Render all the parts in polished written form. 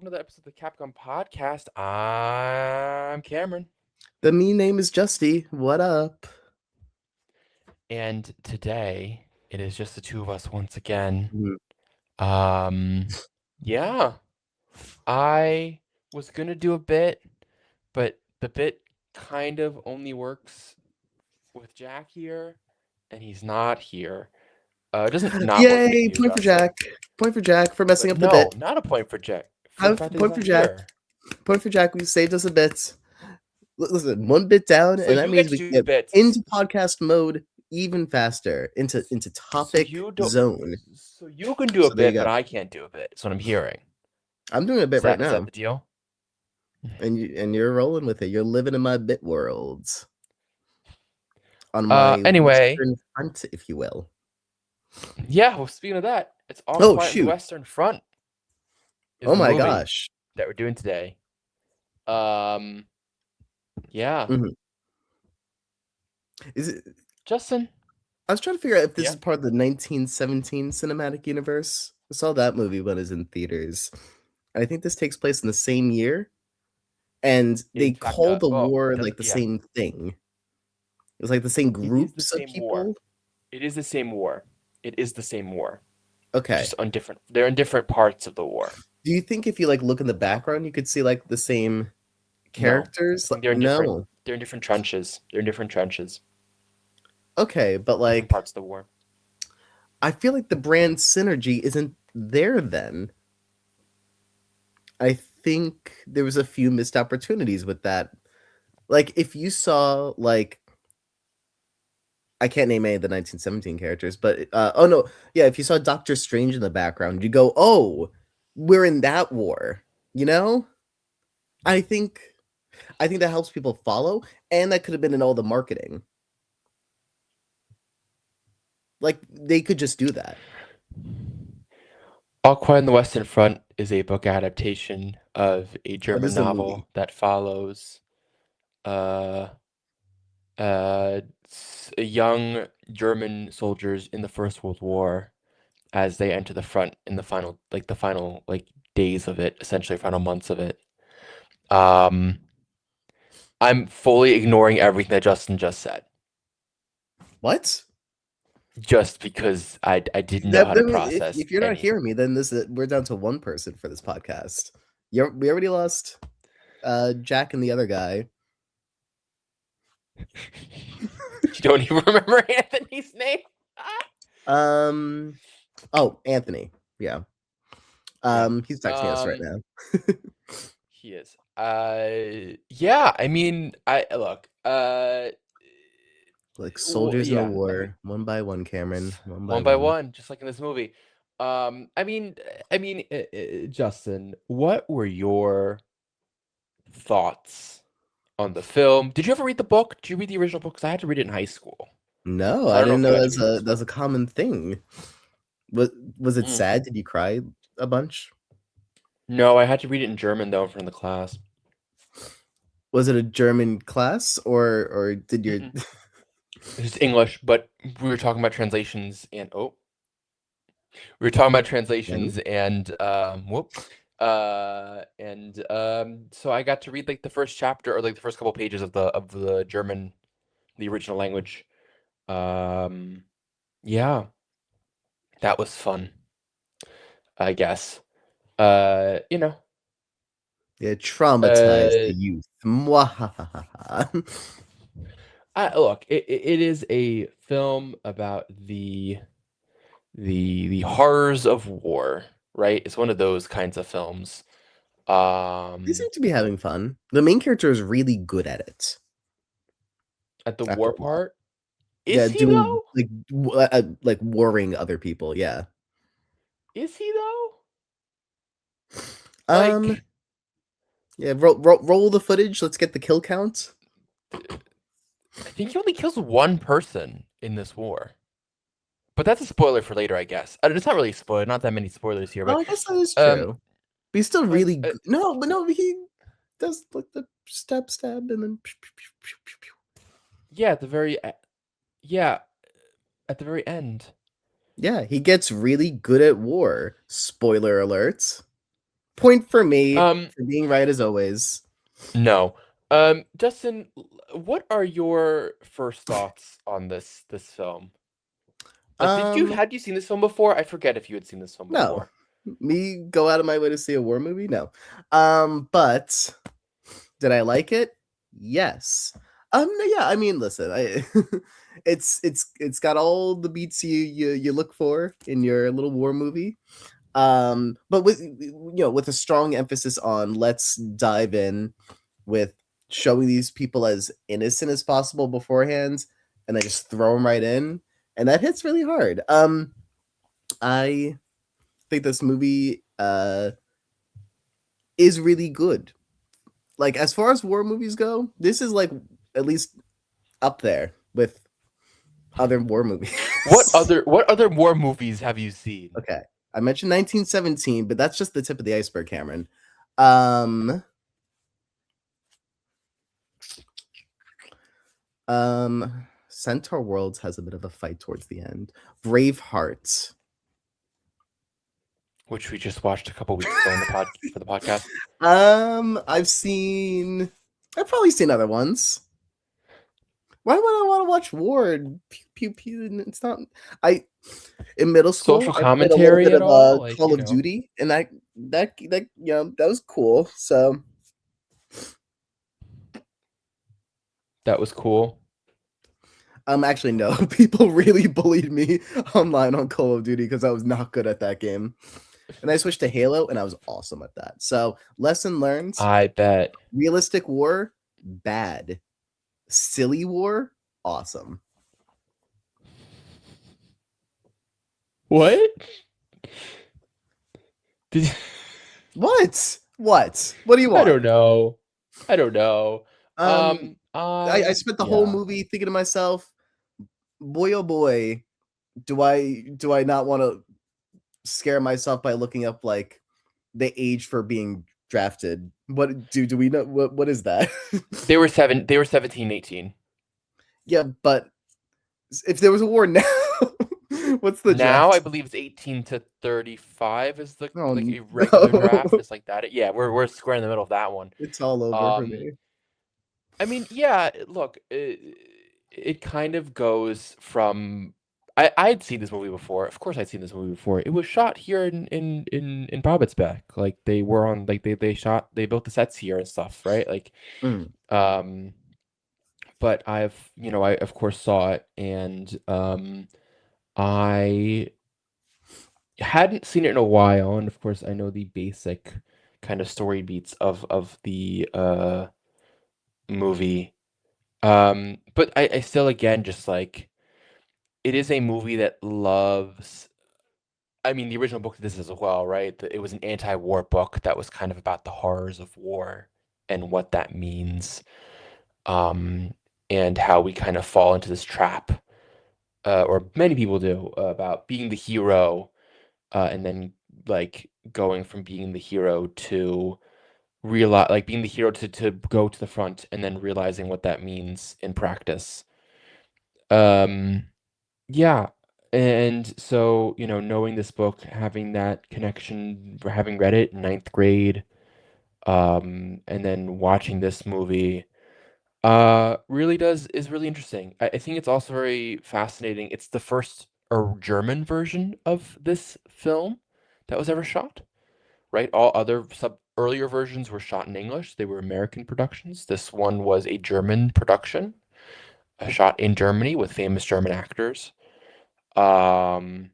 welcome to the episode of the Capcom Podcast. I'm Cameron, The me name is Justy. What up? and today it is just the two of us once again. Mhm. Yeah, I was gonna do a bit, but the bit kind of only works with Jack here, and he's not here. It doesn't not work with Yay! you, Point for Justin. Jack. Point for Jack for messing But up the no, bit. not a point for Jack. For the fact that he's Point for not Jack. here. Point for Jack. We saved us a bit. Listen, one bit down, So and that you means get we to can do get bits. into podcast mode even faster, into topic zone. So you can do a So there you bit, but go. I can't do a bit. That's what I'm hearing. I'm doing a bit right Is that now, the deal? and you're rolling with it. You're living in my bit worlds. On my Anyway, Western front, if you will. yeah. Well, speaking of that, it's All Oh, Quiet on the shoot. Western Front. Is Oh the my movie gosh. that we're doing today. Yeah. Mhm. Is it? Justin. I was trying to figure out if this Yeah. is part of the 1917 cinematic universe. I saw that movie when it was in theaters. I think this takes place in the same year, and they In fact, call the war does like the yeah. same thing. It's like the same It is the groups of same people. war. It is the same war. It is the same war. Okay. Just on different. They're in different parts of the war. Do you think if you like look in the background, you could see like the same characters? No. They're in No. different. They're in different trenches. They're in different trenches. Okay, but Different like parts of the war. I feel like the brand synergy isn't there then. I think there was a few missed opportunities with that. Like if you saw like I can't name any of the 1917 characters, but oh no, yeah, if you saw Doctor Strange in the background, you go, "Oh, we're in that war." You know? I think that helps people follow, and that could have been in all the marketing. Like they could just do that. All Quiet on the Western Front is a book adaptation of a German is a novel movie? that follows young German soldiers in the First World War as they enter the front in the final days of it, essentially final months of it. I'm fully ignoring everything that Justin just said. What? Just because I didn't know how to process. If you're not hearing me, then we're down to one person for this podcast. We already lost Jack and the other guy. You don't even remember Anthony's name? Oh, Anthony. Yeah. He's texting us right now. He is. Yeah, I mean, look, like soldiers in a war, I mean, one by one, Cameron. One by one, just like in this movie. I mean, Justin, what were your thoughts on the film? Did you ever read the book? Did you read the original book? Because I had to read it in high school. No, I didn't know that's a common thing. Was it sad? Did you cry a bunch? No, I had to read it in German though in front of the class. Was it a German class or did your It's English, but we were talking about translations and so I got to read like the first chapter or like the first couple pages of the German, the original language. Yeah, that was fun, I guess. You know. Yeah, traumatized the youth. Look, it is a film about the horrors of war, right? It's one of those kinds of films. They seem to be having fun. The main character is really good at it. At the war part? Is he doing, though? Like warring other people, yeah. Is he though? Yeah, roll the footage. Let's get the kill count. I think he only kills one person in this war. But that's a spoiler for later, I guess. It's not really a spoiler. Not that many spoilers here. But I guess that is true. But he's still really good. No, he does like the stab, and then. Yeah, at the very end. Yeah, he gets really good at war. Spoiler alerts. Point for me Um, for being right as always. no. Justin, what are your first thoughts on this film? Like, Um, had you seen this film before? I forget if you had seen this film no. before. Me go out of my way to see a war movie? No. But did I like it? Yes. No, yeah, I mean, listen, I it's got all the beats you look for in your little war movie. But with with a strong emphasis on let's dive in with showing these people as innocent as possible beforehand and then just throw them right in, and that hits really hard. I think this movie is really good. Like as far as war movies go, this is like at least up there with other war movies. What other war movies have you seen? Okay. I mentioned 1917, but that's just the tip of the iceberg, Cameron. Um Centaur Worlds has a bit of a fight towards the end. Braveheart. Which we just watched a couple weeks ago on the pod for the podcast. I've probably seen other ones. Why would I want to watch war? Pew, pew, pew, it's not. I in middle school Social I played a little commentary bit at of all? Like, Call of Duty, and that that was cool. So that was cool. actually no, people really bullied me online on Call of Duty because I was not good at that game, and I switched to Halo, and I was awesome at that. So lesson learned: I bet. realistic war, bad. Silly war, awesome. What? Did What? What do you I want? don't know. I don't know. Um, I I spent the whole yeah. movie thinking to myself, boy oh boy, do I not want to scare myself by looking up like the age for being drafted? What do we know what is that? They were 17, 18. Yeah, but if there was a war now, what's the Now I draft? believe it's 18 to 35 is the Oh like a regular draft. no. It's like that. Yeah, we're square in the middle of that one. It's all over for Um me. I mean, yeah, look, it kind of goes from I'd seen this movie before. Of course I'd seen this movie before. It was shot here in Babelsberg. Like they were on like they built the sets here and stuff, right? Like Mm. um but I of course saw it and I hadn't seen it in a while, and of course I know the basic kind of story beats of the movie. But I still again just like it is a movie that loves I mean the original book did this as well, right? It was an anti-war book that was kind of about the horrors of war and what that means. Um, and how we kind of fall into this trap, or many people do, about being the hero, and then like going from being the hero to realize like being the hero to go to the front and then realizing what that means in practice. Um, yeah. And so, knowing this book, having that connection, having read it in ninth grade, and then watching this movie, really is really interesting. I think it's also very fascinating. It's the first German version of this film that was ever shot, right? All other earlier versions were shot in English. They were American productions. This one was a German production, shot in Germany with famous German actors. Um,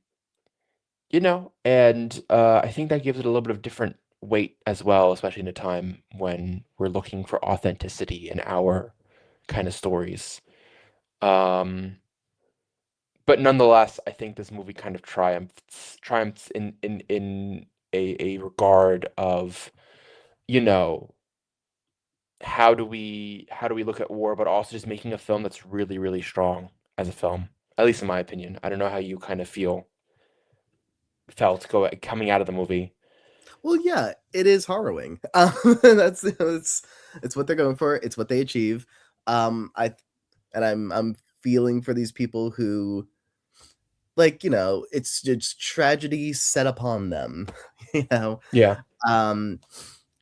and I think that gives it a little bit of different weight as well, especially in a time when we're looking for authenticity in our kind of stories. Um, but nonetheless, I think this movie kind of triumphs in a regard of, you know, how do we look at war, but also just making a film that's really, really strong as a film, at least in my opinion. I don't know how you kind of felt coming out of the movie. Well, yeah, it is harrowing. That's it's what they're going for. It's what they achieve. I and I'm feeling for these people who it's tragedy set upon them. You know, Yeah. Um,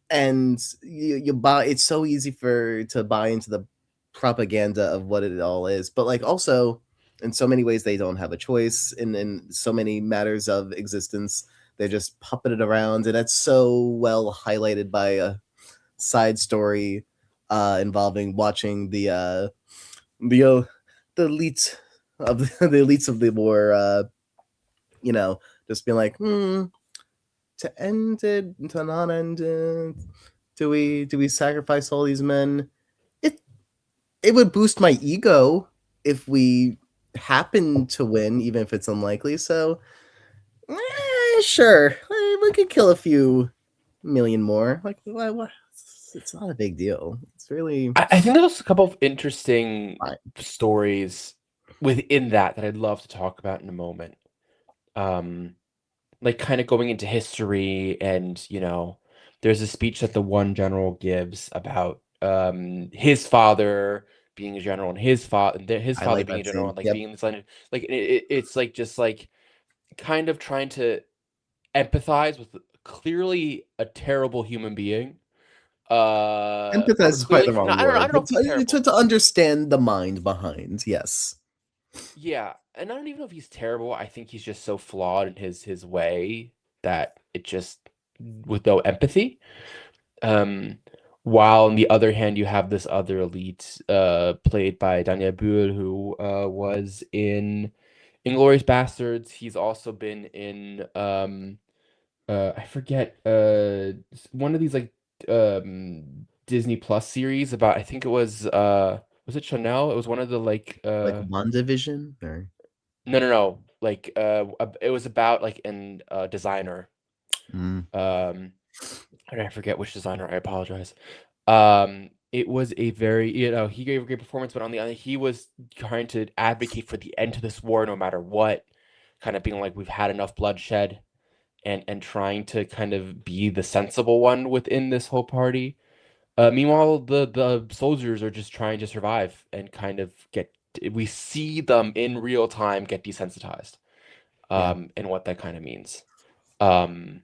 and you buy it's so easy for to buy into the propaganda of what it all is, but like also in so many ways they don't have a choice in so many matters of existence. They're just puppeted around, and that's so well highlighted by a side story involving watching the the elites of the elites of the war you know, just being like, to end it, to not end it, do we sacrifice all these men? It it would boost my ego if we happen to win, even if it's unlikely. So, sure, we could kill a few million more. Like, what? It's not a big deal. It's really I think there's a couple of interesting fine. stories within that that I'd love to talk about in a moment. Um, like kind of going into history and, there's a speech that the one general gives about his father being a general and his I father like being a that general scene. and like Yep. being the son of, like it's like just like kind of trying to empathize with clearly a terrible human being. Or Empathize is probably clearly the no, wrong I word, don't know but if he's terrible. to understand the mind behind, yes. Yeah, and I don't even know if he's terrible. I think he's just so flawed in his way that it just with no empathy. Um, while on the other hand, you have this other elite, played by Daniel Brühl, who was in Inglourious Bastards. He's also been in I forget one of these like Disney Plus series about I think it was it Chanel? It was one of the like Like WandaVision or no, like it was about like an designer. mm, Um and I forget which designer, I apologize. It was a very, he gave a great performance, but on the other, he was trying to advocate for the end to this war no matter what, kind of being like we've had enough bloodshed and trying to kind of be the sensible one within this whole party. Meanwhile, the soldiers are just trying to survive and kind of we see them in real time get desensitized, yeah. and what that kind of means. Um,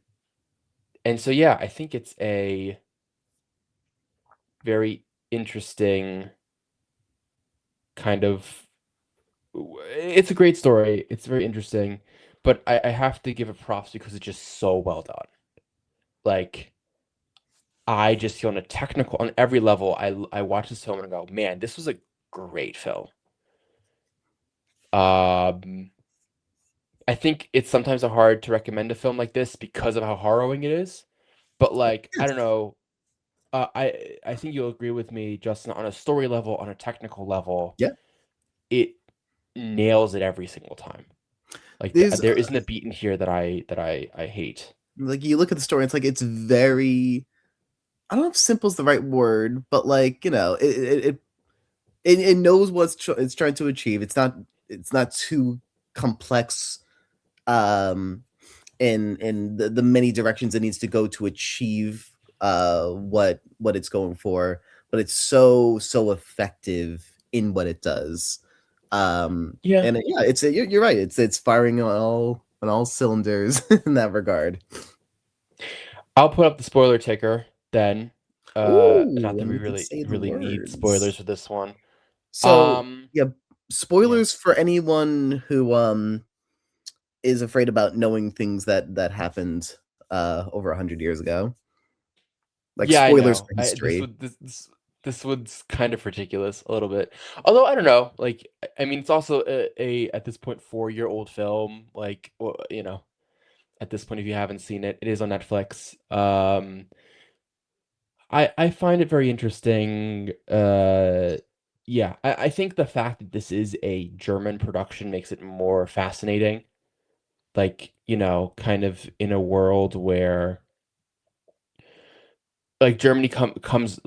and so yeah, I think it's a very interesting kind of it's a great story. It's very interesting, but I have to give it props because it's just so well done. Like I just feel on a technical on every level, I watch this film and I go, man, this was a great film. Um, I think it's sometimes hard to recommend a film like this because of how harrowing it is. But like, I don't Yes. know. I think you'll agree with me, Justin, on a story level, on a technical level, Yeah. it nails it every single time. Like There's there isn't a beat in here that I hate. like you look at the story, it's like it's very I don't know if simple is the right word, but like, it knows it's trying to achieve. It's not too complex um in the many directions it needs to go to achieve what it's going for, but it's so effective in what it does. Yeah. Yeah, you're right. It's firing on all cylinders in that regard. I'll put up the spoiler ticker then. Not Ooh, that and we we can really say the really need spoilers words. for this one. So Um, yeah, yeah. spoilers for anyone who is afraid about knowing things that happened over 100 years ago. Like Yeah, I spoilers know. for I this history. would this one's kind of ridiculous a little bit. Although I don't know, like I mean, it's also a at this point 4-year-old film. Like, well, at this point, if you haven't seen it, it is on Netflix. I find it very interesting. Yeah, I think the fact that this is a German production makes it more fascinating. Like, kind of in a world where like Germany comes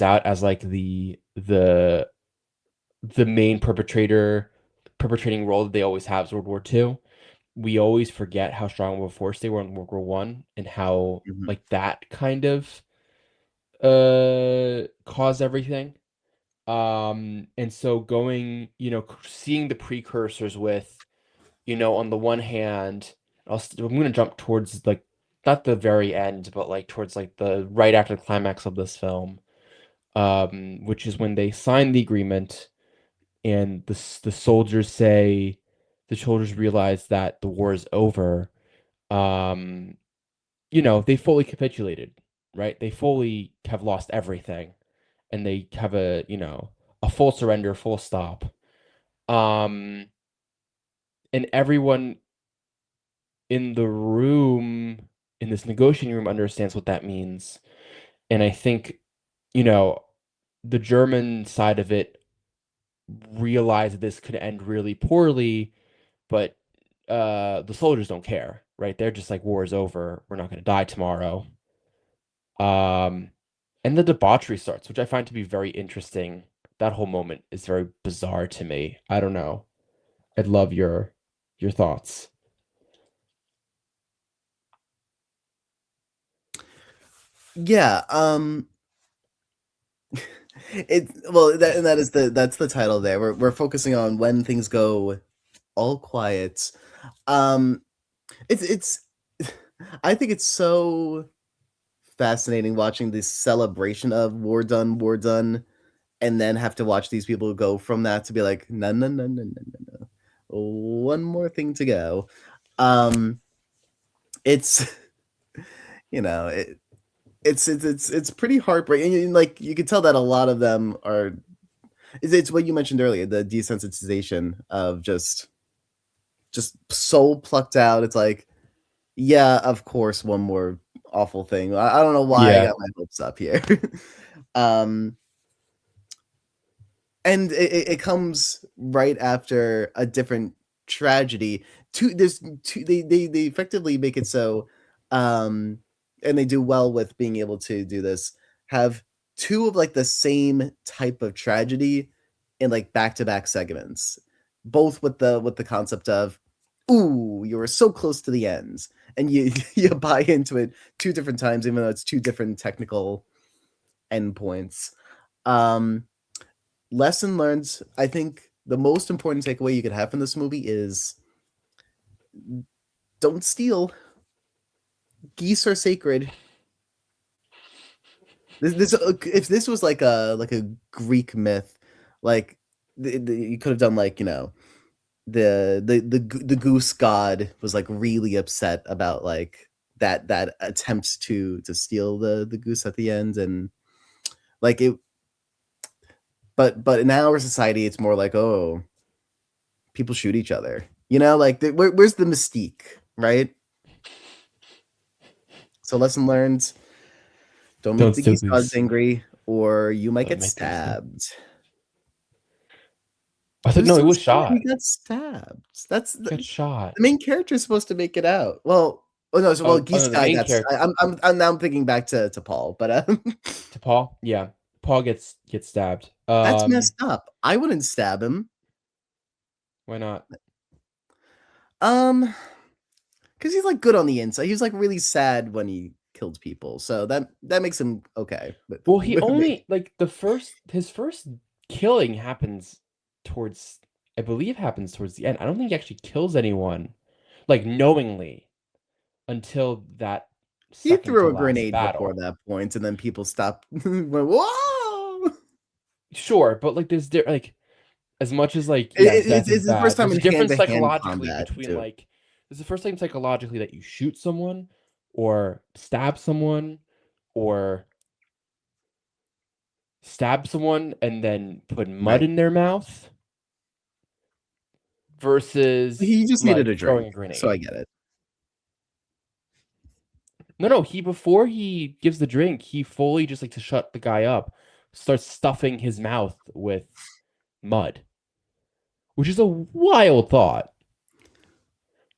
out as like the main perpetrating role that they always have is World War II. We always forget how strong of a force they were in World War One and how Mhm. like that kind of caused everything. And so going, seeing the precursors with, on the one hand, I'm going to jump towards like not the very end, but like towards like the right after the climax of this film, which is when they sign the agreement and the soldiers realize that the war is over. Um, they fully capitulated, right? They fully have lost everything, and they have a full surrender, full stop. Um, and everyone in the room, in this negotiating room, understands what that means. And I think, you know, the German side of it realized this could end really poorly, but the soldiers don't care, right? They're just like, war is over. We're not going to die tomorrow. Um, and the debauchery starts, which I find to be very interesting. That whole moment is very bizarre to me. I don't know. I'd love your thoughts. Yeah, it well that and that is that's the title there. We're focusing on when things go all quiet. Um, it's I think it's so fascinating watching this celebration of war done, and then have to watch these people go from that to be like, no, no, no, no, no, no, no. One more thing to go. Um, it's you know, it's pretty heartbreaking. And, like you can tell that a lot of them are. It's what you mentioned earlier, the desensitization of just so plucked out. It's like, yeah, of course, one more awful thing. I don't know why I Yeah. got my hopes up here. um, and it comes right after a different tragedy. They effectively make it so, um, and they do well with being able to do this. Have two of like the same type of tragedy in like back to back segments, both with the concept of, ooh, you were so close to the ends, and you you buy into it two different times, even though it's two different technical endpoints. Um, Lesson learned. I think the most important takeaway you could have from this movie is don't steal. Geese are sacred. This if this was like a Greek myth, like you could have done like the goose god was like really upset about like that attempt to steal the goose at the end, and like it. But in our society, it's more like, oh, people shoot each other. Like where's the mystique, right? So lesson learned: don't make Don't the steal geese gods goose. angry, or you might Don't get make them steal. stabbed. I thought Who's no, he so was smart? He shot. got stabbed. That's He got shot. the main character is supposed to make it out. Well, oh no, so Oh, geese no, the guy main got. character I'm now thinking back to Paul, but to Paul. Yeah, Paul gets stabbed. that's messed up. I wouldn't stab him. Why not? Um, because he's like good on the inside. He was like really sad when he killed people, so that makes him okay Well, he with me. only like his first killing happens towards I believe happens towards the end. I don't think he actually kills anyone like knowingly until that He second threw to a last grenade before battle. that point, and then people stopped. Went, whoa! Sure, but like like as much as like yes, death is It's the first bad. time There's in a hand difference to hand psychologically combat between too. like there's the first time psychologically that you shoot someone or or stab someone and then put mud Right. in their mouth versus He just needed like a throwing drink, a so I grenade. get it. No, no, he before he gives the drink, he fully just like to shut the guy up, starts stuffing his mouth with mud, which is a wild thought.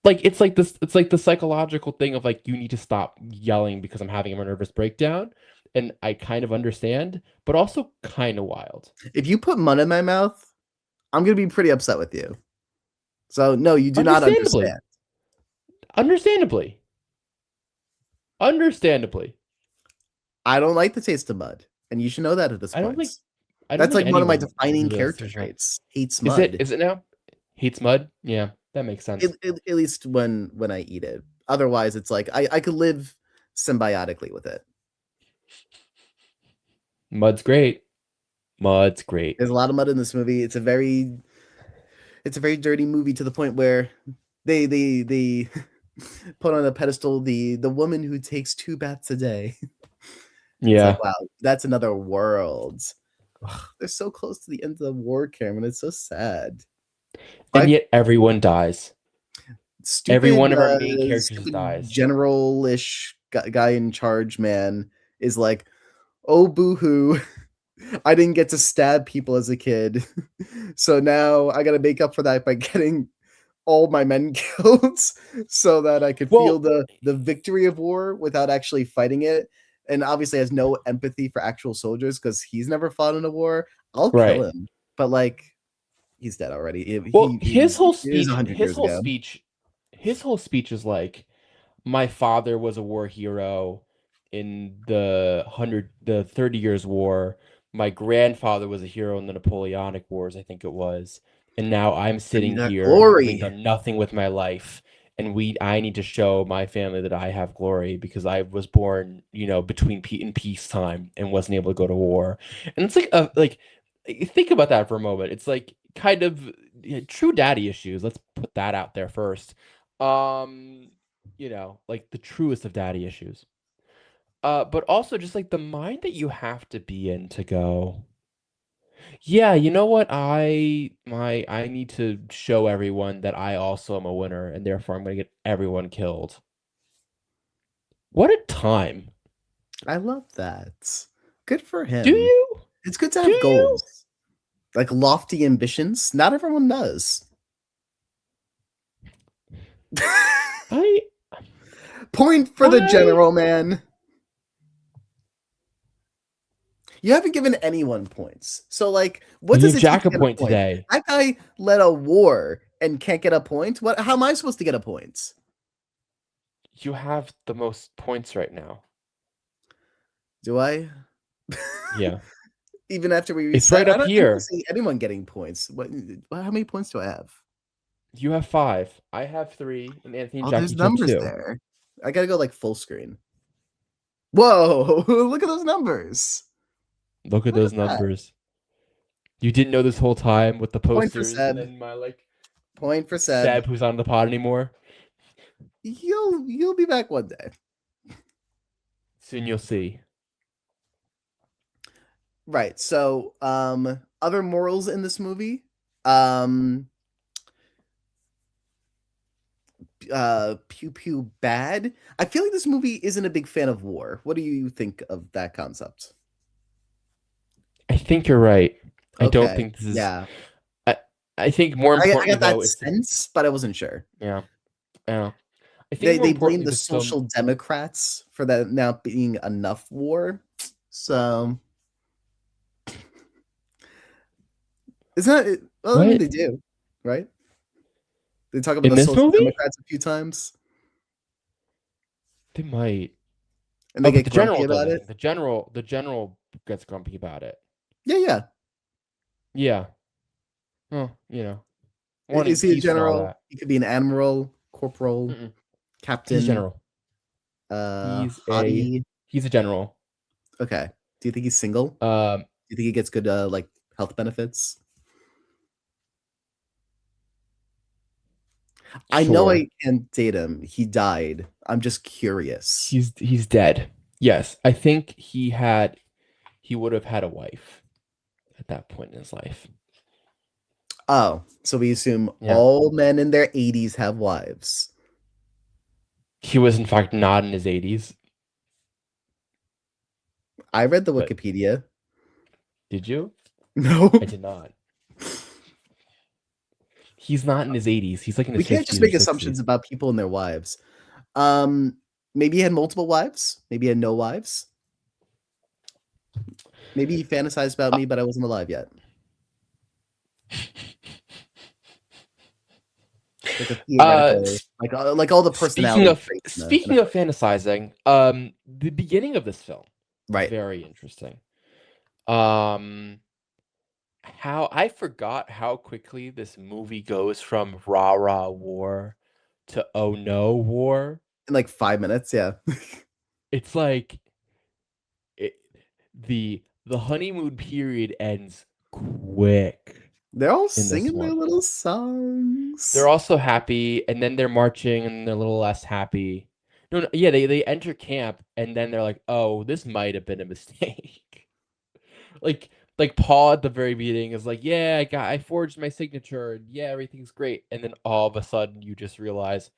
Like it's like the psychological thing of like you need to stop yelling because I'm having a nervous breakdown, and I kind of understand, but also kind of wild. If you put mud in my mouth, I'm gonna be pretty upset with you. So no, you do not Understandably. understand. Understandably. Understandably. I don't like the taste of mud, and you should know that at this I don't point. think I don't That's think like one of my anyone defining really likes character fish mud. traits. Hates Is it mud. is it now? Hates mud? Yeah, that makes sense. At least when I eat it. Otherwise, it's like I could live symbiotically with it. Mud's great. Mud's great. There's a lot of mud in this movie. It's a very dirty movie to the point where they put on a pedestal the woman who takes 2 baths a day. It's like, Yeah. wow, that's another world. Ugh, they're so close to the end of the war, Cameron. It's so sad. And I yet everyone dies. Every stupid one of our main characters stupid dies. general-ish guy in charge man is like, oh boo-hoo. I didn't get to stab people as a kid. So now I gotta make up for that by getting all my men killed so that I could feel Well, the victory of war without actually fighting it. And obviously has no empathy for actual soldiers because he's never fought in a war. I'll kill right. him. But like he's dead already. Well, his whole It was speech, 100 years ago. his whole speech is like, my father was a war hero in the 30 Years War. My grandfather was a hero in the Napoleonic Wars, I think it was. And now I'm And you sitting got here having glory. done nothing with my life. And I need to show my family that I have glory because I was born, between in peacetime and wasn't able to go to war. And it's like think about that for a moment. It's like kind of true daddy issues. Let's put that out there first. Um, like the truest of daddy issues. But also just like the mind that you have to be in to go, yeah, you know what? I need to show everyone that I also am a winner, and therefore I'm gonna get everyone killed. What a time. I love that. Good for Do him. you? It's good to Do have you? goals. Like lofty ambitions. Not everyone does. I Point for the I general, man. You haven't given anyone points. So, like, I what does gave it take Jack to a get a point point? today. That guy led a war and can't get a point. What? How am I supposed to get a point? You have the most points right now. Do I? Yeah. Even after we It's reset, right up I don't here. see anyone getting points. What? How many points do I have? You have five. I have three, and Anthony and Oh, Jack there's each have numbers two. there. I gotta go like full screen. Whoa! Look at those numbers. Look at Look those at that. numbers. You didn't know this whole time with the Point for posters, and Seb. then my like Point for Seb. Seb, who's on the pod anymore. You'll be back one day. Soon you'll see. Right. So, other morals in this movie. Um, pew pew bad. I feel like this movie isn't a big fan of war. What do you think of that concept? I think you're right. I don't Okay. think this is. Yeah. I I think more I importantly got that though, it's sense, but I wasn't sure. yeah, yeah. I think more They blame importantly, the this film. social democrats for that now being enough war. So, it's not well, I mean What they do, right? They talk about in the this social movie? democrats a few times They might. and they Oh, but get the grumpy general about it. doesn't. The general gets grumpy about it. Yeah, yeah. Yeah. Well, wanting Is he a peace and all general? that. He could be an admiral, corporal, Mm-mm. He's a captain, general. He's a hottie. he's a general. Okay. Do you think he's single? Do Um, you think he gets good like health benefits? I know sure. I can't date him. He died. I'm just curious. He's dead. Yes, I think he would have had a wife at that point in his life. Oh, so we assume Yeah. all men in their 80s have wives. He was in fact not in his 80s, I read the but Wikipedia. did you? No. I did not. He's not in his 80s. He's like in We his can't just 50s or make assumptions 60s. about people and their wives. Um, maybe he had multiple wives. Maybe he had no wives. Maybe he fantasized about Uh, me, but I wasn't alive yet. Like a uh theoretical, like all the speaking personality of traits in a speaking of fantasizing, the beginning of this film, right. very interesting. Um how I forgot how quickly this movie goes from rah rah war to oh no war. in like 5 minutes. Yeah, It's like it, the honeymoon period ends quick they're all in this singing their one. little They're songs. also happy, and then they're marching, and they're a little less happy. No, no, yeah, they enter camp, and then they're like, "Oh, this might have been a mistake." like like Paul at the very beginning is like, "Yeah, I forged my signature, and yeah, everything's great," and then all of a sudden you just realize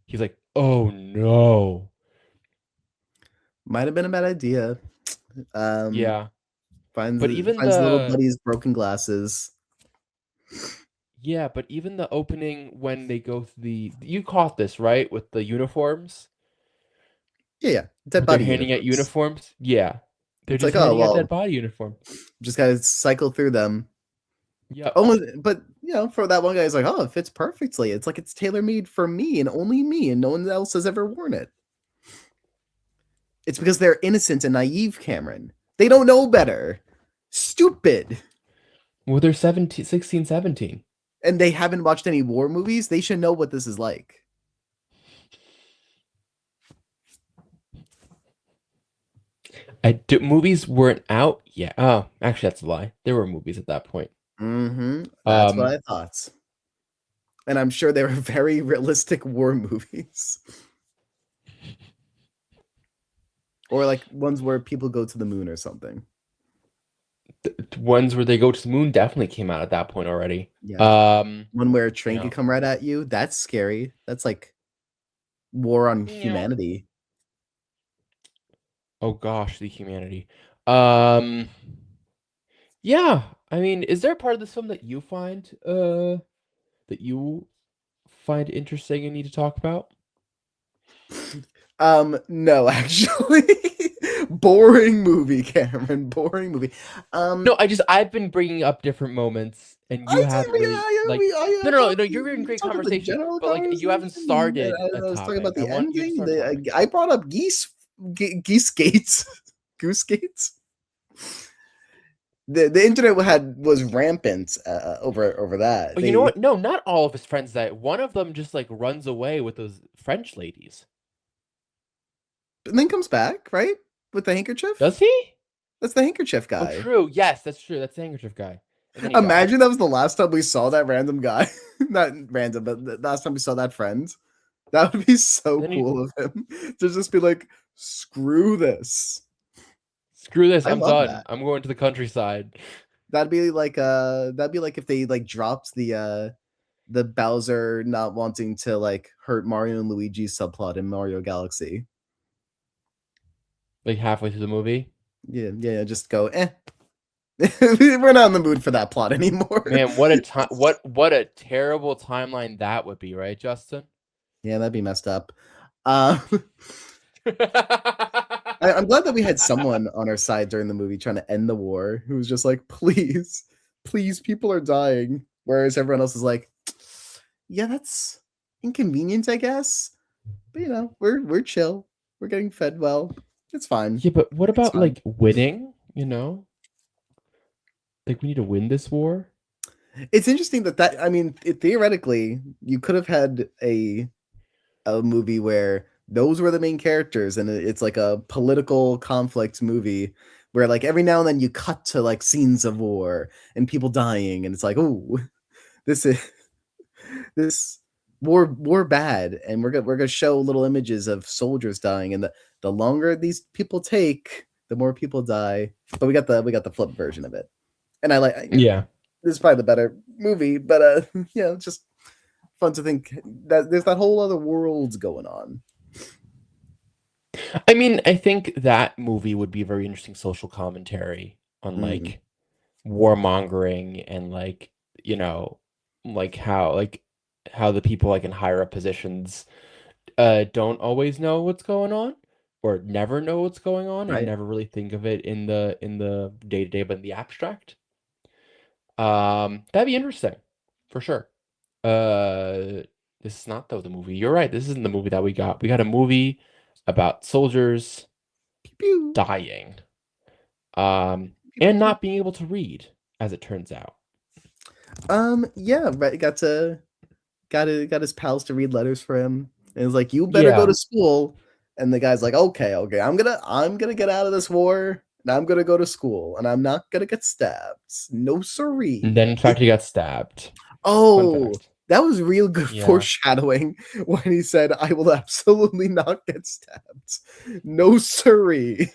he's like, "Oh no." Might have been a bad idea. Um, Yeah, finds but even finds little the buddy's broken glasses. yeah, but even the opening when they go through you caught this right with the uniforms. Yeah, yeah, dead They're body handing out uniforms. uniforms. Yeah, they're It's just like, oh handing out dead well, body uniforms. just gotta cycle through them. Yep. Almost, but for that one guy, it's like, oh, it fits perfectly. It's like it's tailor made for me and only me, and no one else has ever worn it. It's because they're innocent and naive, Cameron. They don't know better. Stupid. Well, they're 17, 16, 17. And they haven't watched any war movies. They should know what this is like. Movies weren't out yet. Oh, actually, that's a lie. There were movies at that point. Mm-hmm. That's what Um, I thought. And I'm sure they were very realistic war movies. Or like ones where people go to the moon or something. ones where they go to the moon definitely came out at that point already. Yeah. Um, One where a you train could know, come right at you. That's scary. That's like war on yeah. humanity. Oh gosh, the humanity. Um, yeah. I mean, is there a part of this film that you find interesting and need to talk about? No, actually. Boring movie, Cameron. Boring movie. No, Um, I've been bringing up different moments, and I you did. haven't really like. I No, no, no, thought no. we, You're in we great talked about the conversation, general but like you conversation, haven't and started I a was talking about topic. I the want you to ending. start talking. I brought up geese gates, goose gates. The internet was rampant over that. Oh, you know what? No, not all of his friends die. One of them just like runs away with those French ladies. And then comes back, right, with the handkerchief. Does he? That's the handkerchief Oh, guy. true. Yes, that's true. That's the handkerchief guy. And then he Imagine dies. that was the last time we saw that random guy. Not random, but the last time we saw that friend. That would be so And then he cool of him to just be like, screw this. screw this. I I'm love done. that. I'm going to the countryside. That'd be like if they like dropped the Bowser not wanting to like hurt Mario and Luigi subplot in Mario Galaxy. Like halfway through the movie. Yeah, yeah, just go, eh. We're not in the mood for that plot anymore. Man, what a time! What a terrible timeline that would be, right, Justin? Yeah, that'd be messed up. Uh, I'm glad that we had someone on our side during the movie trying to end the war who was just like, please, please, people are dying. Whereas everyone else is like, yeah, that's inconvenient, I guess. But we're chill. We're getting fed well. It's fine. Yeah, but what It's about fine. like winning? You know, like we need to win this war. It's interesting that I mean, theoretically, you could have had a movie where those were the main characters, and it's like a political conflict movie where like every now and then you cut to like scenes of war and people dying, and it's like, oh, this is this war bad, and we're gonna show little images of soldiers dying, and the longer these people take, the more people die. But we got the flip version of it, and I like Yeah. this is probably the better movie, but it's just fun to think that there's that whole other world going on. I mean, I think that movie would be a very interesting social commentary on Mm, like warmongering and like, you know, like how the people like in higher up positions don't always know what's going on or never know what's going on and right. never really think of it in the day-to-day but in the abstract. That'd be interesting for sure. Uh, this is not though the movie. You're right. This isn't the movie that we got. We got a movie about soldiers Pew, pew, dying, pew, pew, and pew. not being able to read, as it turns out. Yeah, right. Got his pals to read letters for him. And it's like, you better go Yeah. to school. And the guy's like, okay, okay, I'm gonna get out of this war and I'm gonna go to school and I'm not gonna get stabbed. No And siree. then in fact he got stabbed. Fun Oh, fact. that was real good Yeah. foreshadowing when he said, I will absolutely not get stabbed. No siree.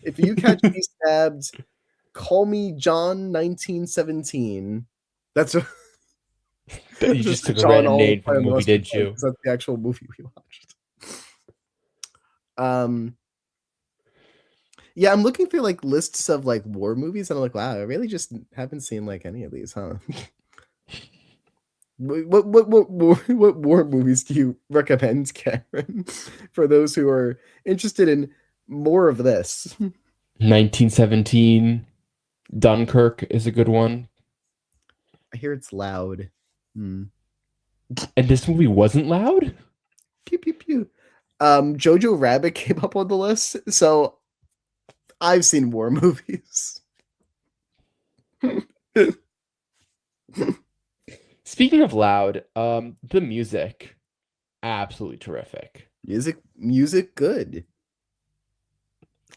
If you catch me stabbed, call me John 1917. That's You just just a took a John random all the name from the time movie, must be didn't fun you? because that's the actual movie we watched. Um, yeah, I'm looking through like lists of like war movies, and I'm like, wow, I really just haven't seen like any of these, huh? What war movies do you recommend, Cameron, for those who are interested in more of this? 1917. Dunkirk is a good one. I hear it's loud. Hmm. And this movie wasn't loud? Pew pew pew. Jojo Rabbit came up on the list, so I've seen war movies. Speaking of loud, the music, absolutely terrific. Music, good.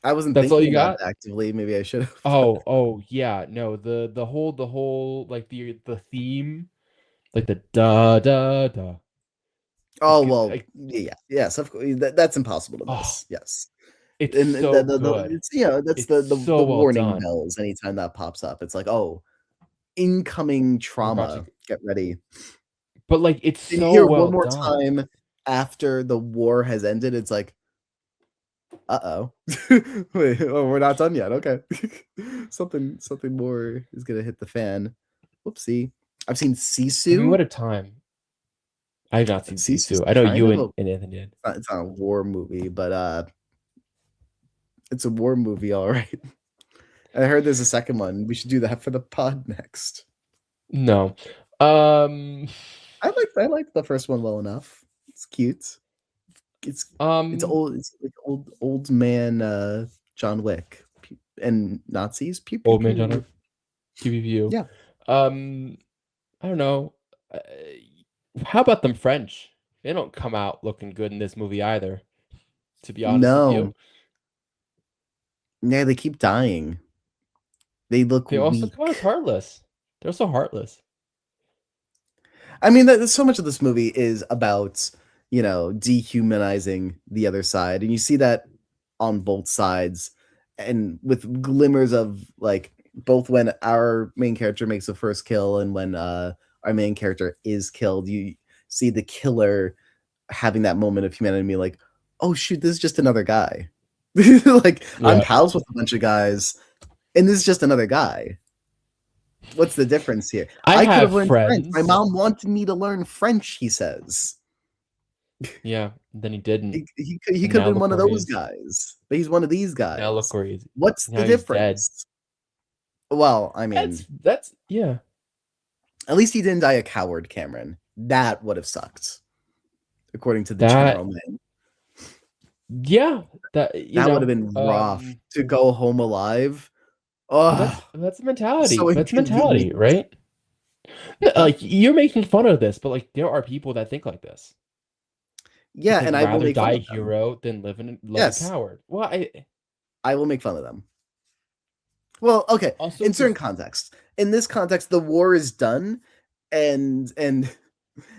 I wasn't That's all thinking you about it got? actively. Maybe I should have. Oh yeah, no, the whole like the theme, like the da da da. Oh well, Like, yeah, yes, of course. That's impossible to oh, miss. Yes, it's and so good. it's that's It's the so well warning done. bells anytime that pops up. It's like, oh, incoming We're about to, trauma. Get ready. but like it's And you so hear it one well more done. time after the war has ended. It's like, uh-oh. Wait, oh, we're not done yet. Okay. Something more is gonna hit the fan. Whoopsie. I've seen I mean, Sisu. what a time. I have not seen Sisu's Sisu. I know kind you of and, a and Anthony did. it's not a war movie, but it's a war movie, all right. I heard there's a second one. We should do that for the pod next. No. Um, I like the first one well enough. It's cute. It's it's um, old. It's like old man John Wick and Nazis. Pew pew Old Man John pew. QBVU. Yeah. Um, I don't know. How about them French? They don't come out looking good in this movie either, to be honest with you. No. Yeah, they keep dying. They look They also come out as weak. heartless. They're also heartless. I mean, so much of this movie is about, dehumanizing the other side. And you see that on both sides and with glimmers of like both when our main character makes the first kill and when our main character is killed, you see the killer having that moment of humanity, being like, oh shoot, this is just another guy. Like, I'm Yeah. pals with a bunch of guys, and this is just another guy. What's the difference here? I I could have have learned French. My friends. mom wanted me to learn French, he says. Yeah, then he didn't. He And could have now been look one of where he those is. guys, but he's one of these Now look guys. where he is. What's the Now he's dead. difference? Well, I mean, That's yeah. at least he didn't die a coward, Cameron. That would have sucked, according to the That general man. yeah, that That would have been rough to go home alive. Oh, that's the mentality. so That's the mentality, inconvenient. right? Like you're making fun of this, but like there are people that think like this. It's Yeah, like and I will rather make fun die a of them. hero than live a Yes, coward. Well, I will make fun of them. Well, okay, also in certain because contexts. In this context, the war is done, and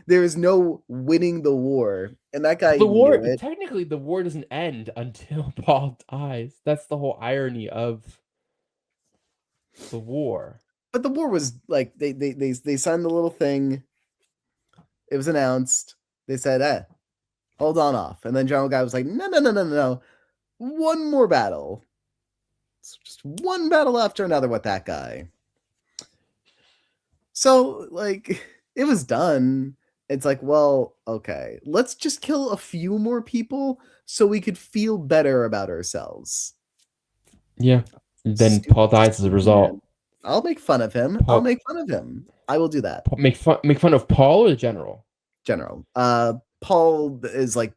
there is no winning the war, and that guy the war knew it. technically the war doesn't end until Paul dies. That's the whole irony of the war. But the war was like they signed the little thing. It was announced. They said, hold on off," and then General Guy was like, "No, no, no, no, no, one more battle. It's just one battle after another with that guy." So like it was done. It's like, well, okay, let's just kill a few more people so we could feel better about ourselves. Yeah. Then Stupid, Paul dies as a stupid man. result. I'll make fun of him. I'll Paul, make fun of him. I will do that. make fun of Paul or the general. General. Paul is like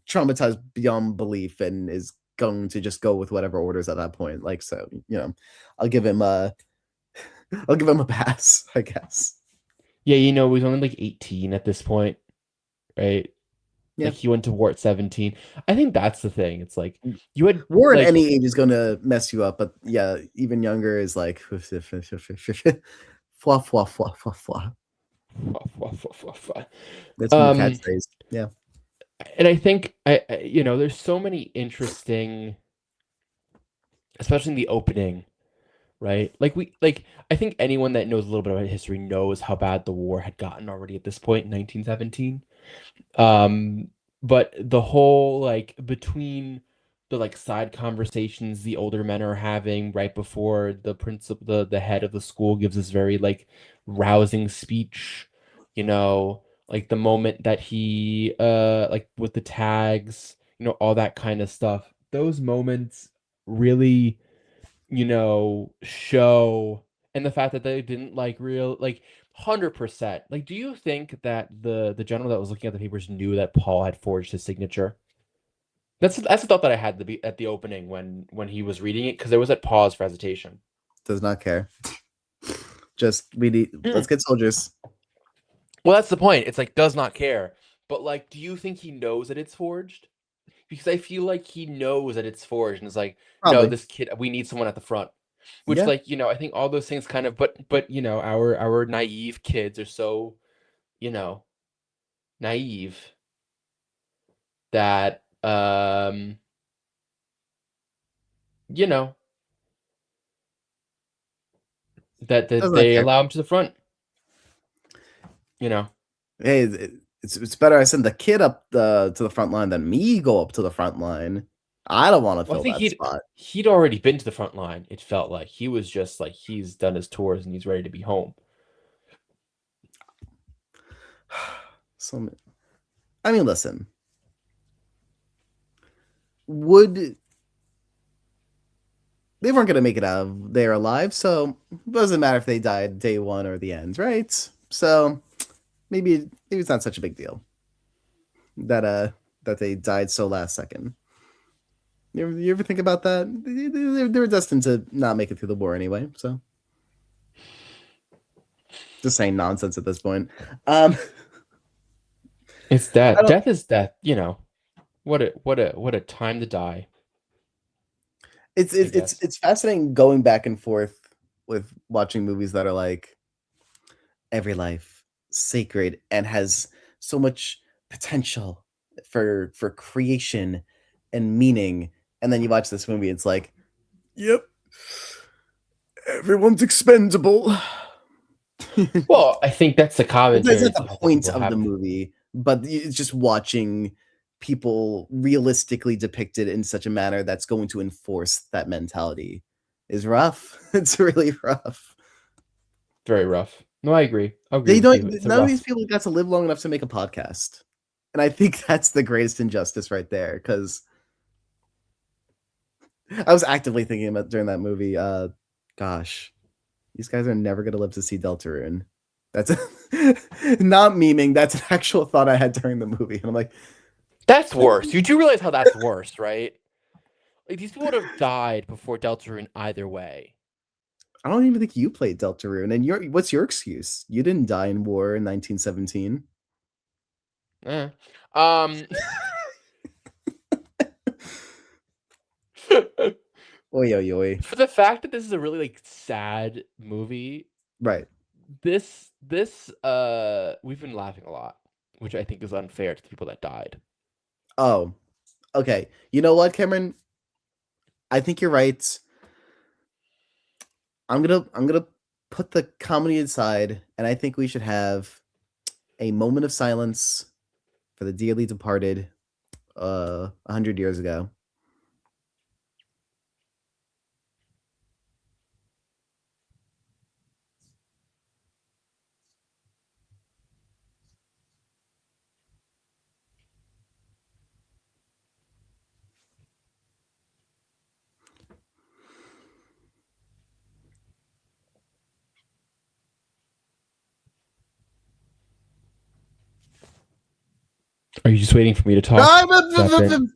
traumatized beyond belief and is going to just go with whatever orders at that point. Like, so, I'll give him I'll give him a pass, I guess. Yeah, he's only like 18 at this point, right? Yeah. Like he went to war at 17. I think that's the thing. It's like you had War at like any age is gonna mess you up, but yeah, even younger is like fwa fwa fwa fwa fwa. That's been your um catchphrase. Yeah, and I think there's so many interesting, especially in the opening, right? I think anyone that knows a little bit about history knows how bad the war had gotten already at this point in 1917. Um, but the whole like between the like side conversations the older men are having right before the principal, the head of the school gives this very like rousing speech, like the moment that he like with the tags, all that kind of stuff. Those moments really, show, and the fact that they didn't like real like 100%. Like, do you think that the general that was looking at the papers knew that Paul had forged his signature? That's the thought that I had at the opening when he was reading it because there was that pause for hesitation. does not care. Just we need Hmm. let's get soldiers. Well, that's the point. It's like does not care. But like, do you think he knows that it's forged? Because I feel like he knows that it's forged and is like, no, Probably. this kid, we need someone at the front. Which, Yeah, like, I think all those things kind of, but our naive kids are so, you know, naive that you know, that does not they care. allow him to the front, you know. Hey, it's better I send the kid up the to the front line than me go up to the front line. I don't want to Well, I fill think that he'd spot. he'd already been to the front line. It felt like he was just like he's done his tours and he's ready to be home. So, I mean, listen, would they weren't going to make it out of there alive, so it doesn't matter if they died day one or the end, right? So maybe it's not such a big deal that that they died so last second. You ever think about that? They were destined to not make it through the war anyway, so just saying nonsense at this point. Um, It's I death. don't. Death is death. What a time to die. It's I it's it's guess it's fascinating going back and forth with watching movies that are like every life sacred and has so much potential for creation and meaning, and then you watch this movie, it's like, yep, everyone's expendable. Well, I think that's the That's commentary not the to that point people of the have. movie, but it's just watching people realistically depicted in such a manner that's going to enforce that mentality is rough. It's really rough. Very rough. No, I agree. I agree They with don't. you. It's a None of these rough. people got to live long enough to make a podcast, and I think that's the greatest injustice right there. Because I was actively thinking about during that movie. Gosh, these guys are never gonna live to see Deltarune. That's not memeing. That's an actual thought I had during the movie, and I'm like, That's worse. You do realize how that's worse, right? Like these people would have died before Deltarune either way. I don't even think you played Deltarune. And what's your excuse? You didn't die in war in 1917. Eh. Um, Oi, oi, oi. for the fact that this is a really like sad movie, Right. we've been laughing a lot, which I think is unfair to the people that died. Oh, okay. You know what, Cameron? I think you're right. I'm gonna put the comedy aside, and I think we should have a moment of silence for the dearly departed 100 years ago. Are you just waiting for me to talk? Ah, Is that been?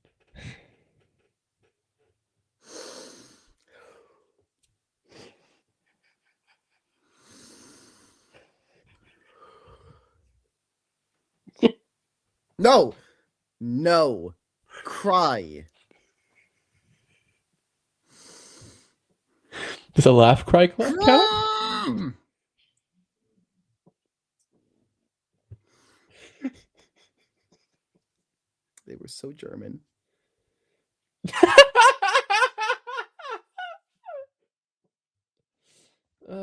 No, No. Cry. Does a laugh cry count? Cry. They were so German.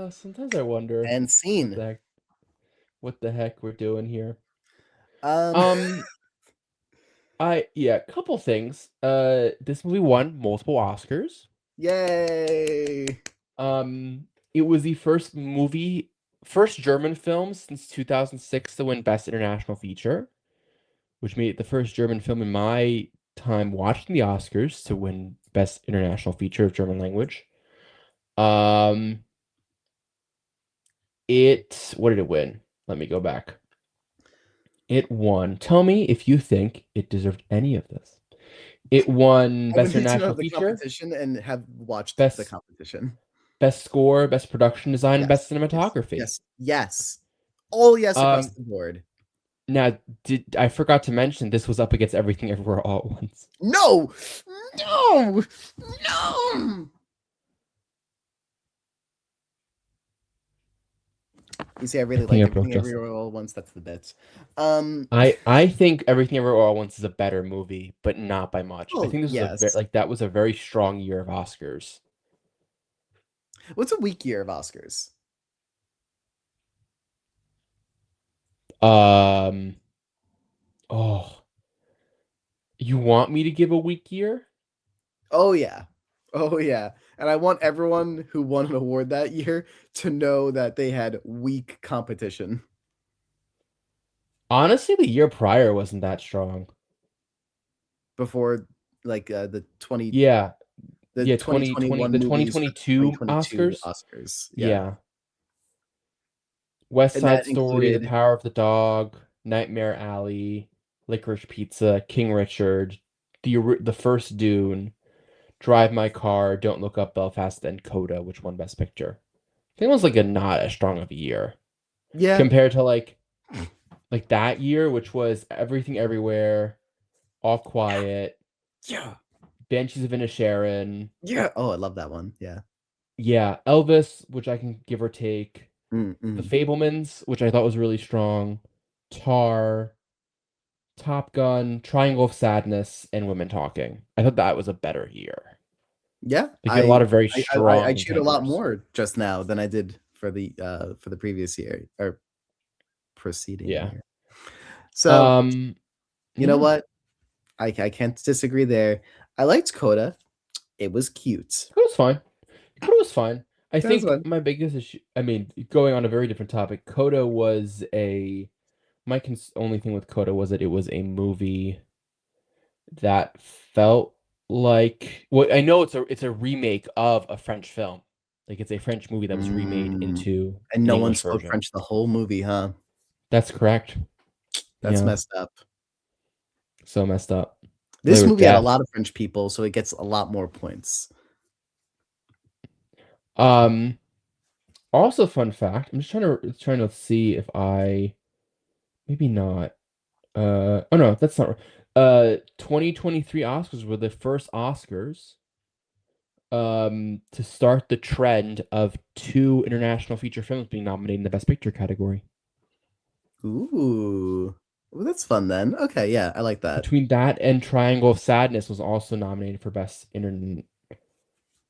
Sometimes I wonder And scene. that what the heck we're doing here. Um, Um, yeah, couple things. This movie won multiple Oscars. yay. It was the first German film since 2006 to win Best International Feature, which made it the first German film in my time watching the Oscars to win Best International Feature of German language. Um, what did it win? Let me go back. It won. Tell me if you think it deserved any of this. It won I would Best need to know International the Feature, competition and have watched the Best competition. Best Score, Best Production Design, and Best Yes, yes, Cinematography. yes, yes. All yes across Um, the board. Now, did I forgot to mention this was up against Everything Everywhere All at Once. No, no, no. You see, I really Everything like Everywhere everything Just. everywhere all at once. That's the bits. Um. I think Everything Everywhere All at Once is a better movie, but not by much. I Oh think this was yes. that was a very strong year of Oscars. What's a weak year of Oscars? Um, oh, you want me to give a weak year? Oh yeah. Oh yeah. And I want everyone who won an award that year to know that they had weak competition Honestly, the year prior wasn't that strong. before like Yeah, the yeah, 2020, 2021 the movies for 2022 2022 Oscars. Oscars. Yeah. Yeah. West And Side that Story, The included Power of the Dog, Nightmare Alley, Licorice Pizza, King Richard, the first Dune, Drive My Car, Don't Look Up, Belfast, and Coda, which won Best Picture. I think it was like a not as strong of a year yeah. compared to like that year, which was Everything Everywhere, All Quiet, Yeah. Banshees of Inisherin, Yeah. Oh, I love that one. Yeah. yeah, Elvis, which I can give or take, The Mm-mm. Fablemans, which I thought was really strong, Tar, Top Gun, Triangle of Sadness, and Women Talking. I thought that was a better year. Yeah. Like you had a lot of very I strong cheered a lot contenders. more just now than I did for the previous year or preceding Yeah. year. So, Um, you know yeah, what? I can't disagree there. I liked Coda. It was cute. it was fine. Coda was fine. I That was think fun. my biggest issue, I mean, going on a very different topic, Coda was a only thing with Coda was that it was a movie that felt like well, I know it's a remake of a French film. Like it's a French movie that was remade Mm. into And an no one English spoke version. French the whole movie, huh? That's correct. That's Yeah, messed up. so messed up. They This were movie had a deaf. lot of French people, so it gets a lot more points. Um, Also fun fact, I'm just trying to see if I maybe not. Oh no, that's not right. 2023 Oscars were the first Oscars to start the trend of two international feature films being nominated in the Best Picture category. Ooh. Well, that's fun then. Okay, yeah, I like that. Between that and Triangle of Sadness was also nominated for I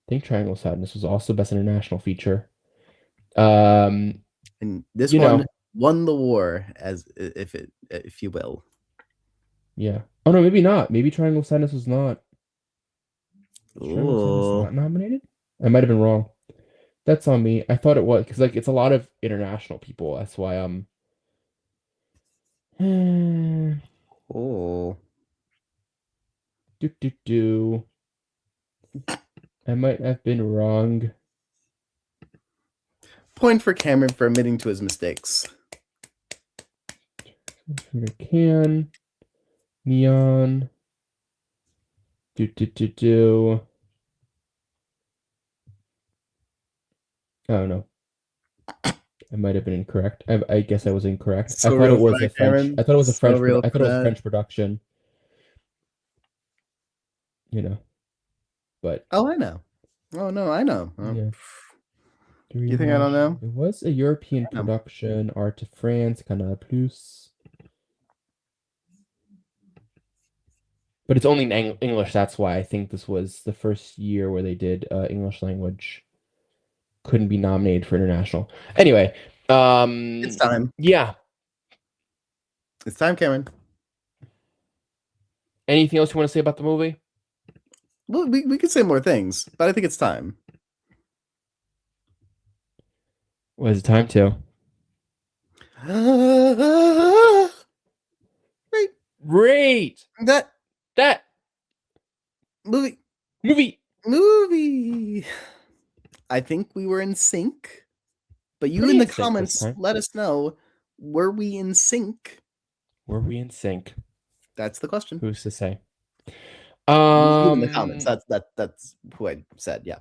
think Triangle of Sadness was also Best International Feature. Um, And this you one know, won the war, if you will. yeah. Oh no, maybe not. Maybe Triangle of Sadness was not. Was Triangle of Sadness Ooh. not nominated? I might have been wrong. That's on me. I thought it was because like it's a lot of international people. That's why Oh. do do do. I might have been wrong. Point for Cameron for admitting to his mistakes. Can neon do. I don't know. I might have been incorrect. I guess I was incorrect. I So thought real it for was that, a French. Cameron. I thought it was a So French. real I for thought it was a that. French production. you know. But Oh, I know. Oh no, I know. yeah, You think I don't rewatch. know? It was a European I know. production, Art de France, Canal Plus, but it's only in English. That's why I think this was the first year where they did English language. Couldn't be nominated for international. Anyway, It's time. yeah. It's time, Cameron. Anything else you want to say about the movie? Well, we could say more things, but I think it's time. What is it time to? Right. Great. That That movie. movie. Movie. I think we were in sync, but you Pretty in the in sync this comments time. let us know, were we in sync? Were we in sync? That's the question. Who's to say? You in the comments. Um, That's who I said. Yeah.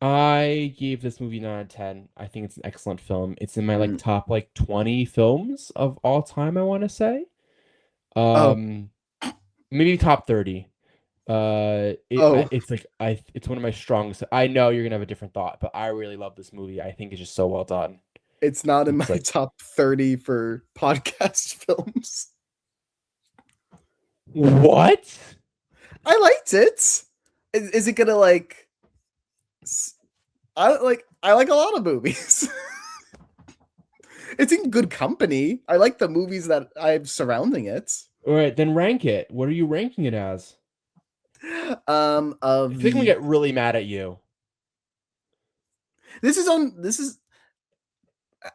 I gave this movie 9 out of 10. I think it's an excellent film. It's in my like Mm. top like 20 films of all time, I want to say. Oh, Um, maybe top 30. oh, It's one of my strongest. I know you're gonna have a different thought, but I really love this movie. I think it's just so well done. it's not in my It's like, top 30 for podcast films. what? I liked it. Is it gonna like? I like a lot of movies. It's in good company. I like the movies that I'm surrounding it. All right, then rank it. What are you ranking it as? I Of think I'm gonna the get really mad at you. this is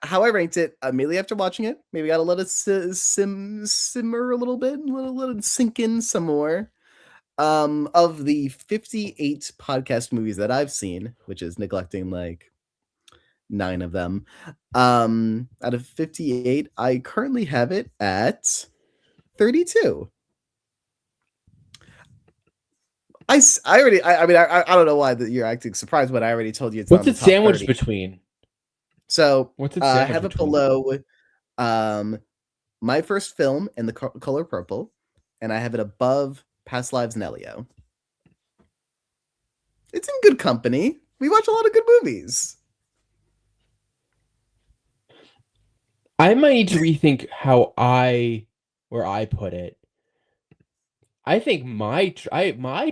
how I ranked it immediately after watching it. Maybe gotta let it simmer a little bit, let it sink in some more. Of the 58 podcast movies that I've seen, which is neglecting like 9 of them, out of 58, I currently have it at 32. I don't know why that you're acting surprised, but I already told you it's not What's in the it top sandwiched 30. between? So What's it I sandwiched have it between? below um, my first film in the color purple, and I have it above Past Lives and Elio. It's in good company. We watch a lot of good movies. I might need to rethink where I put it. I think my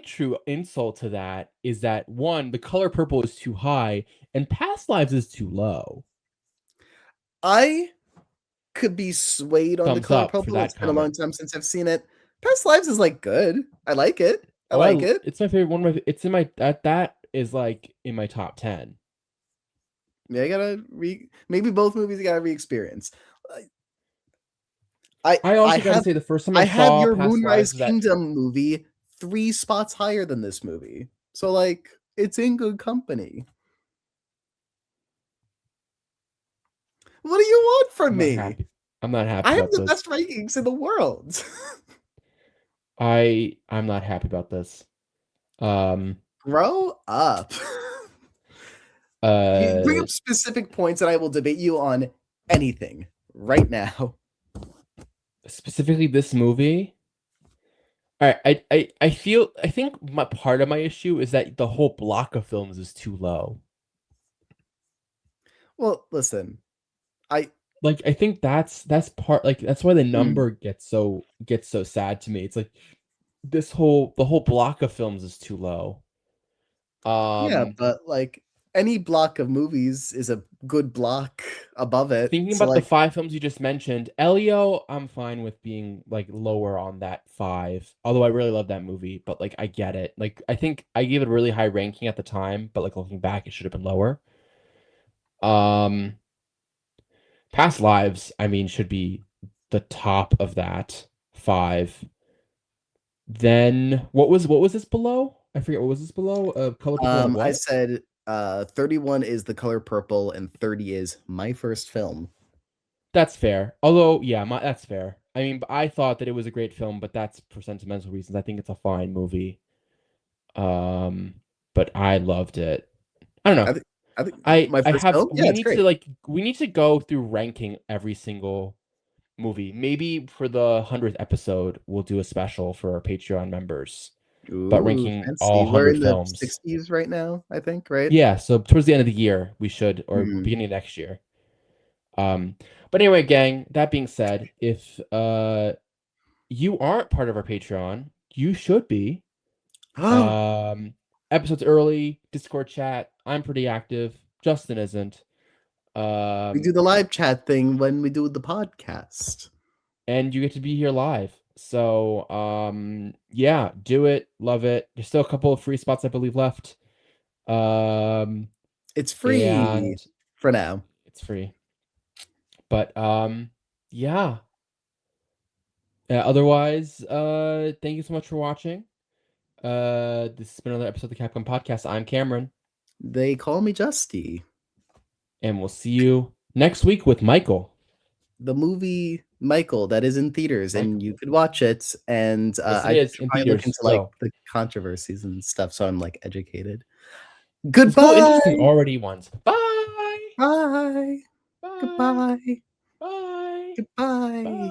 true insult to that is that one, the color purple is too high, and Past Lives is too low. I could be swayed on the Thumbs color up for purple. It's that been a long comment. time since I've seen it. Past Lives is like good. I like it. I Oh, like it. it's my favorite one. It's in my that is like in my top 10. Yeah, I gotta maybe both movies you gotta re-experience. I I I also got to have say the first time I I have saw your Past Lives Moonrise was at Kingdom movie 3 spots higher than this movie. So like it's in good company. What do you want I'm from not me? happy. I'm not happy I have about the best this. rankings in the world. I'm not happy about this. Um Grow up. You bring uh up specific points and I will debate you on anything right now. specifically this movie. All right, I think my part of my issue is that the whole block of films is too low. Well, listen. I Like I think that's part like that's why the mm, number gets so sad to me. It's like the whole block of films is too low. yeah, Um but like any block of movies is a good block above it. Thinking So about the like 5 films you just mentioned, Elio, I'm fine with being like lower on that 5. Although I really love that movie, but like I get it. Like I think I gave it a really high ranking at the time, but like looking back, it should have been lower. Um Past Lives, I mean, should be the top of that 5. Then what was this below? I forget what was this below? Color Purple and I what? said 31 is The Color Purple and 30 is my first film. That's fair. Although, yeah, that's fair. I mean, I thought that it was a great film, but that's for sentimental reasons. I think it's a fine movie. Um, but I loved it. I don't know. I think my I first have film? Yeah, it's great. we need to go through ranking every single movie. Maybe for the 100th episode, we'll do a special for our Patreon members. but Ooh, ranking all fancy. We're 100 in the films. 60s right now, I think, right? Yeah, so towards the end of the year, we should, or Mhm. beginning of next year. Um, but anyway, gang, that being said, if you aren't part of our Patreon, you should be. Um, Episodes early, Discord chat. I'm pretty active. Justin isn't. We do Um, the live chat thing when we do the podcast. and you get to be here live. So, yeah, do it. Love it. There's still a couple of free spots, I believe, left. Um, It's free and for now. it's free. But yeah. Otherwise, thank you so much for watching. This has been another episode of the Capcom Podcast. I'm Cameron, They call me Justy. and we'll see you next week with Michael. The movie Michael that is in theaters, Michael. and you could watch it. And Yes, it I is should in probably look theaters. into like So the controversies and stuff, so I'm like educated. let's go interesting Goodbye. already ones. Bye. Bye. Bye. Goodbye. Bye. Goodbye. Bye.